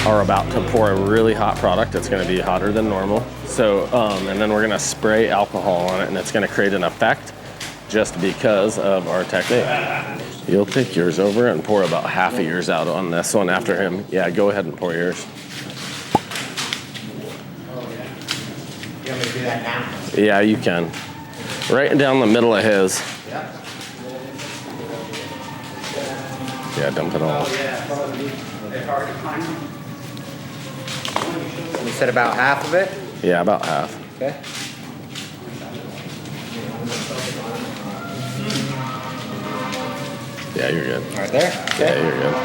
are about to pour a really hot product. It's going to be hotter than normal. So, and then we're going to spray alcohol on it, and it's going to create an effect just because of our technique. You'll take yours over and pour about half of yours out on this one after him. Yeah, go ahead and pour yours. You want me to do that now? Yeah, you can. Right down the middle of his. Yeah, dump it all. You said about half of it? Yeah, about half. Okay. Yeah, you're good. Right there? Okay. Yeah, you're good.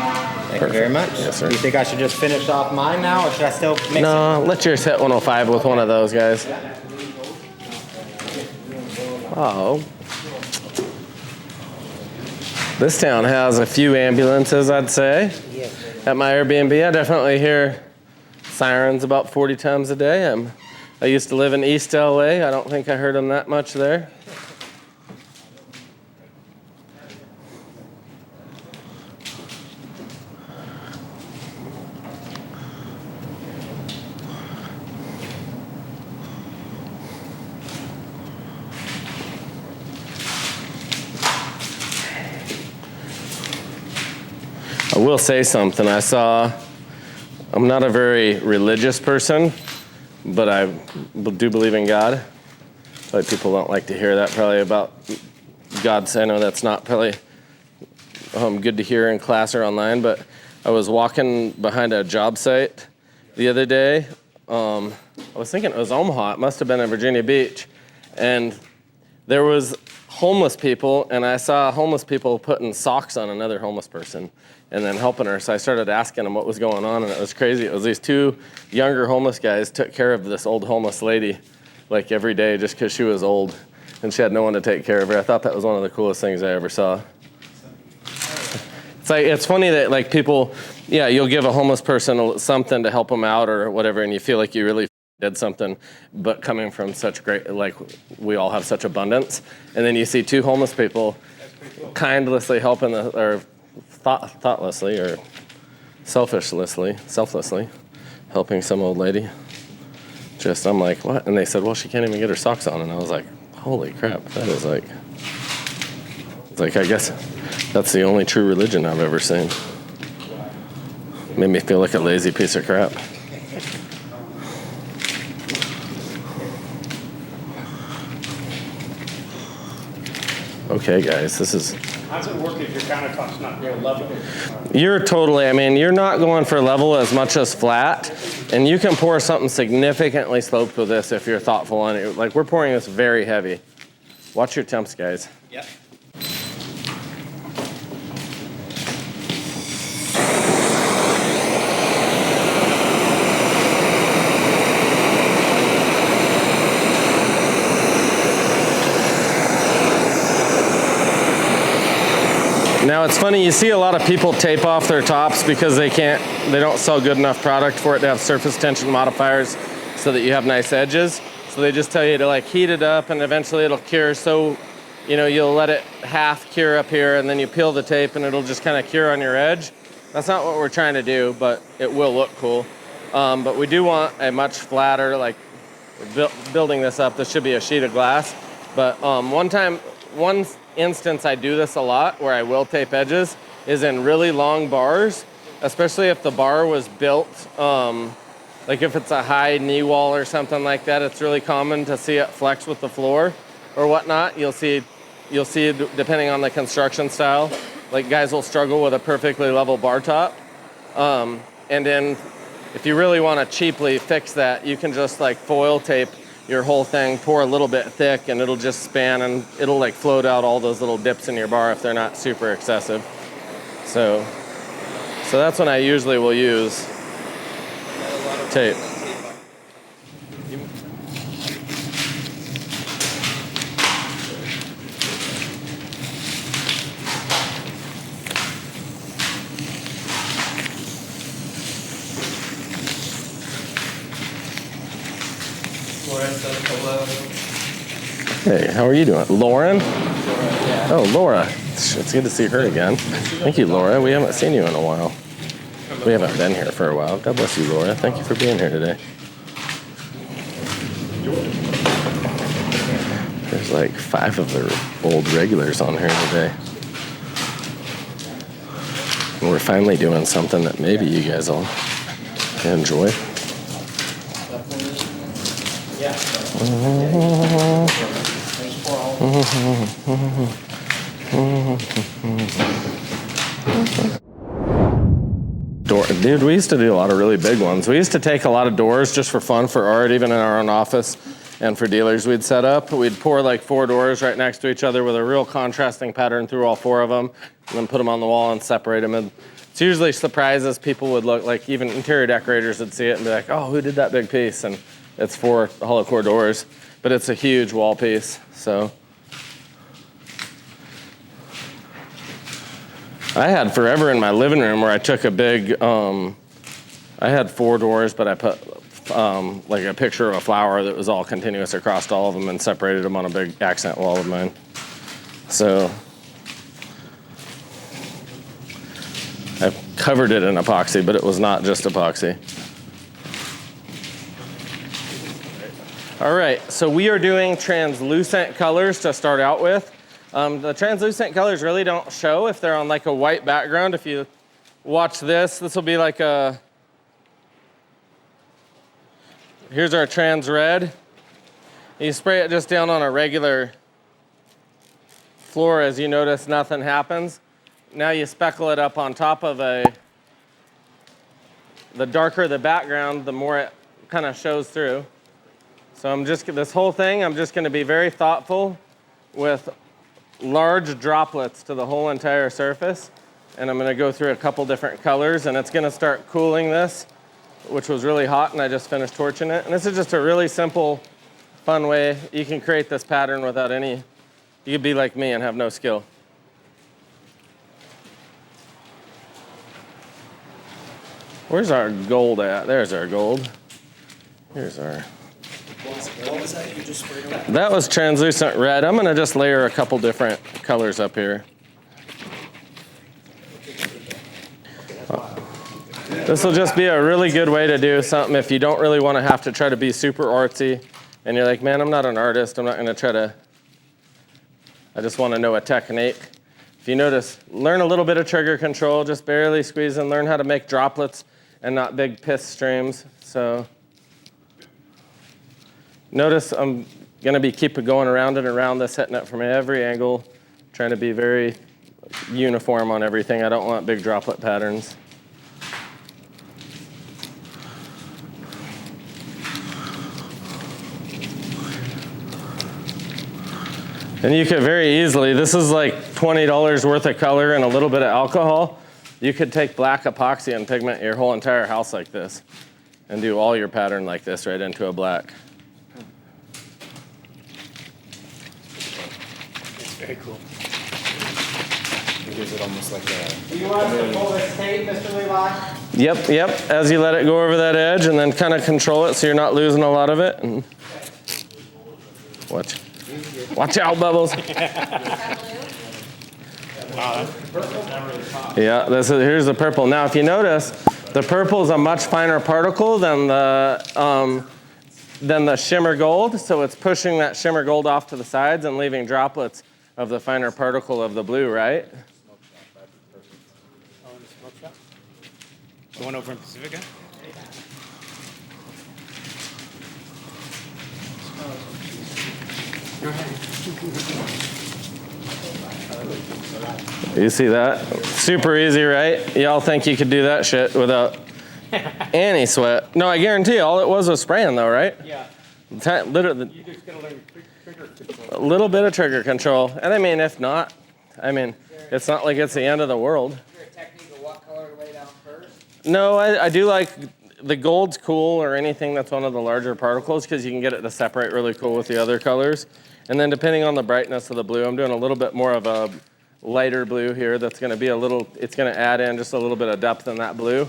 Thank you very much. Yes, sir. Do you think I should just finish off mine now, or should I still mix it? No, let yours hit 105 with one of those guys. Oh. This town has a few ambulances, I'd say. At my Airbnb, I definitely hear sirens about 40 times a day. I used to live in East LA. I don't think I heard them that much there. I will say something. I'm not a very religious person, but I do believe in God. But people don't like to hear that probably about God. I know that's not probably good to hear in class or online, but I was walking behind a job site the other day. I was thinking it was Omaha. It must have been in Virginia Beach. And there was homeless people, and I saw homeless people putting socks on another homeless person and then helping her. So I started asking them what was going on, and it was crazy. It was these two younger homeless guys took care of this old homeless lady like every day just because she was old and she had no one to take care of her. I thought that was one of the coolest things I ever saw. It's funny that like people, yeah, you'll give a homeless person something to help them out or whatever, and you feel like you really did something, but coming from such great, like we all have such abundance, and then you see two homeless people kindlessly helping, or thoughtlessly or selflessly helping some old lady. Just, I'm like, what? And they said, well, she can't even get her socks on, and I was like, holy crap, that is like, it's like, I guess that's the only true religion I've ever seen. Made me feel like a lazy piece of crap. Okay, guys, this is... How's it work if your countertop's not real level? You're totally, I mean, you're not going for level as much as flat, and you can pour something significantly sloped with this if you're thoughtful on it. Like, we're pouring this very heavy. Watch your temps, guys. Yep. Now it's funny, you see a lot of people tape off their tops because they don't sell good enough product for it to have surface tension modifiers so that you have nice edges. So they just tell you to like heat it up and eventually it'll cure. So, you know, you'll let it half cure up here and then you peel the tape and it'll just kind of cure on your edge. That's not what we're trying to do, but it will look cool. But we do want a much flatter, like building this up, this should be a sheet of glass. But one instance I do this a lot where I will tape edges is in really long bars, especially if the bar was built, like if it's a high knee wall or something like that, it's really common to see it flex with the floor or whatnot. You'll see depending on the construction style, like guys will struggle with a perfectly level bar top. And then if you really want to cheaply fix that, you can just like foil tape your whole thing, pour a little bit thick, and it'll just span and it'll like float out all those little dips in your bar if they're not super excessive. So that's when I usually will use tape. Hey, how are you doing? Lauren? Oh, Laura. It's good to see her again. Thank you, Laura. We haven't seen you in a while. We haven't been here for a while. God bless you, Laura. Thank you for being here today. There's like 5 of their old regulars on here today. And we're finally doing something that maybe you guys will enjoy. Dude, we used to do a lot of really big ones. We used to take a lot of doors just for fun, for art, even in our own office, and for dealers we'd set up. We'd pour like 4 doors right next to each other with a real contrasting pattern through all 4 of them, and then put them on the wall and separate them. And it's usually surprises. People would look, like even interior decorators would see it and be like, oh, who did that big piece? And it's 4 hollow core doors, but it's a huge wall piece, so. I had forever in my living room where I took a big, I had 4 doors, but I put like a picture of a flower that was all continuous across all of them and separated them on a big accent wall of mine. So I covered it in epoxy, but it was not just epoxy. All right, so we are doing translucent colors to start out with. The translucent colors really don't show if they're on like a white background. If you watch this will be like a, here's our trans red. You spray it just down on a regular floor, as you notice, nothing happens. Now you speckle it up on top of the darker the background, the more it kind of shows through. So this whole thing, I'm just gonna be very thoughtful with large droplets to the whole entire surface. And I'm gonna go through a couple different colors, and it's gonna start cooling this, which was really hot, and I just finished torching it. And this is just a really simple, fun way you can create this pattern without any, you could be like me and have no skill. Where's our gold at? There's our gold. Here's our, What was that you just sprayed on? that was translucent red. I'm gonna just layer a couple different colors up here. This will just be a really good way to do something if you don't really want to have to try to be super artsy and you're like, man, I'm not an artist. I'm not gonna try to, I just want to know a technique. If you notice, learn a little bit of trigger control, just barely squeeze and learn how to make droplets and not big piss streams. So notice I'm gonna be keeping going around and around this, hitting it from every angle, trying to be very uniform on everything. I don't want big droplet patterns. And you could very easily, this is like $20 worth of color and a little bit of alcohol. You could take black epoxy and pigment your whole entire house like this and do all your pattern like this right into a black. It's very cool. It gives it almost like a... Do you want us to pull this tape, Mr. Levi? Yep. As you let it go over that edge and then kind of control it so you're not losing a lot of it. And watch out, Bubbles. Yeah, here's the purple. Now, if you notice, the purple is a much finer particle than the shimmer gold, so it's pushing that shimmer gold off to the sides and leaving droplets of the finer particle of the blue, right? Oh, in the smoke shop? The one over in Pacifica? You see that? Super easy, right? Y'all think you could do that shit without any sweat. No, I guarantee you, all it was spraying though, right? Yeah. Literally, You just gotta learn trigger control. a little bit of trigger control. And I mean, if not, I mean, it's not like it's the end of the world. Is there a technique of what color to lay down first? No, I do like, the gold's cool or anything that's one of the larger particles because you can get it to separate really cool with the other colors. And then depending on the brightness of the blue, I'm doing a little bit more of a lighter blue here that's gonna be it's gonna add in just a little bit of depth in that blue.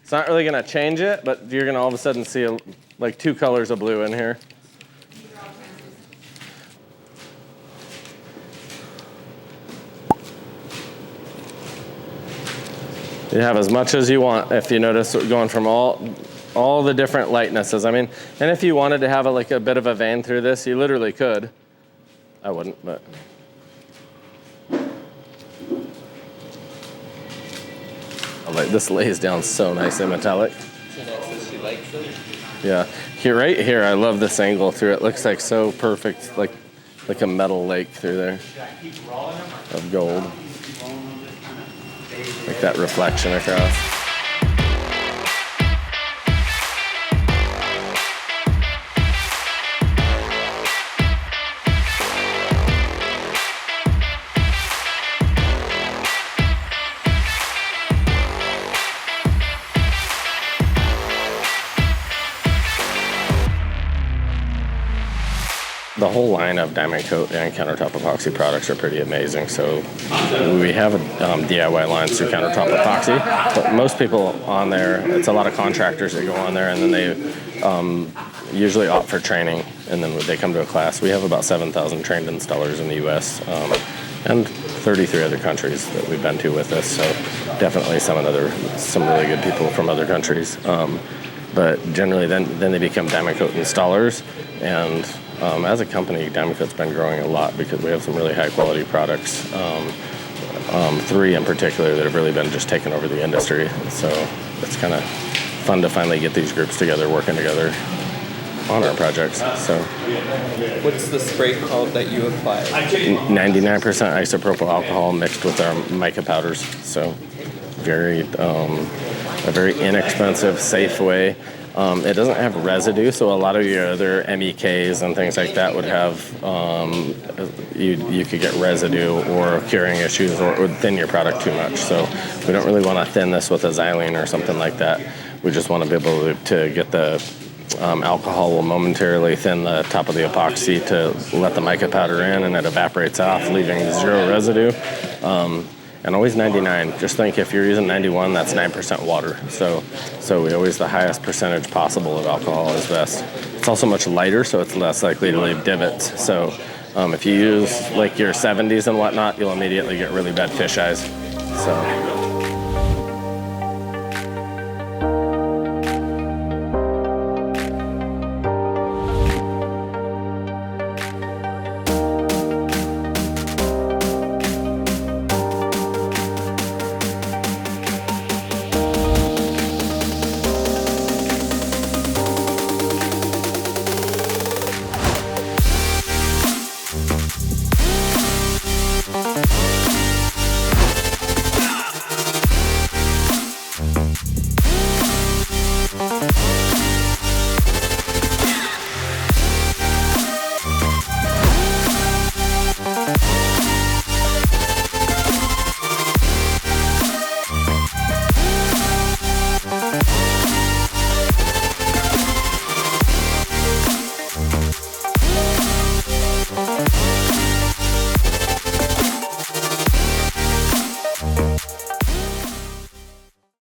It's not really gonna change it, but you're gonna all of a sudden see like 2 colors of blue in here. You have as much as you want. If you notice, we're going from all the different lightnesses. I mean, and if you wanted to have like a bit of a vein through this, you literally could. I wouldn't, but. Like this lays down so nice and metallic. So that says she likes it. Yeah, here, right here, I love this angle through it. Looks like so perfect, like a metal lake through there of gold. Like that reflection across. The whole line of Diamond Coat and Countertop Epoxy products are pretty amazing. So we have a DIY line through Countertop Epoxy, but most people on there, it's a lot of contractors that go on there, and then they usually opt for training, and then they come to a class. We have about 7,000 trained installers in the U.S. And 33 other countries that we've been to with this. So definitely some really good people from other countries. But generally, then they become Diamond Coat installers, and as a company, Diamond Coat's been growing a lot because we have some really high quality products. 3 in particular that have really been just taking over the industry. So it's kind of fun to finally get these groups together, working together on our projects. So What's the spray called that you apply? 99% isopropyl alcohol mixed with our mica powders. So a very inexpensive, safe way. It doesn't have residue, so a lot of your other MEKs and things like that would have, you could get residue or curing issues, or it would thin your product too much. So we don't really want to thin this with a xylene or something like that. We just want to be able to get the alcohol will momentarily thin the top of the epoxy to let the mica powder in, and it evaporates off, leaving 0 residue. And always 99. Just think if you're using 91, that's 9% water. So we always, the highest percentage possible of alcohol is best. It's also much lighter, so it's less likely to leave divots. So if you use like your 70s and whatnot, you'll immediately get really bad fish eyes. So.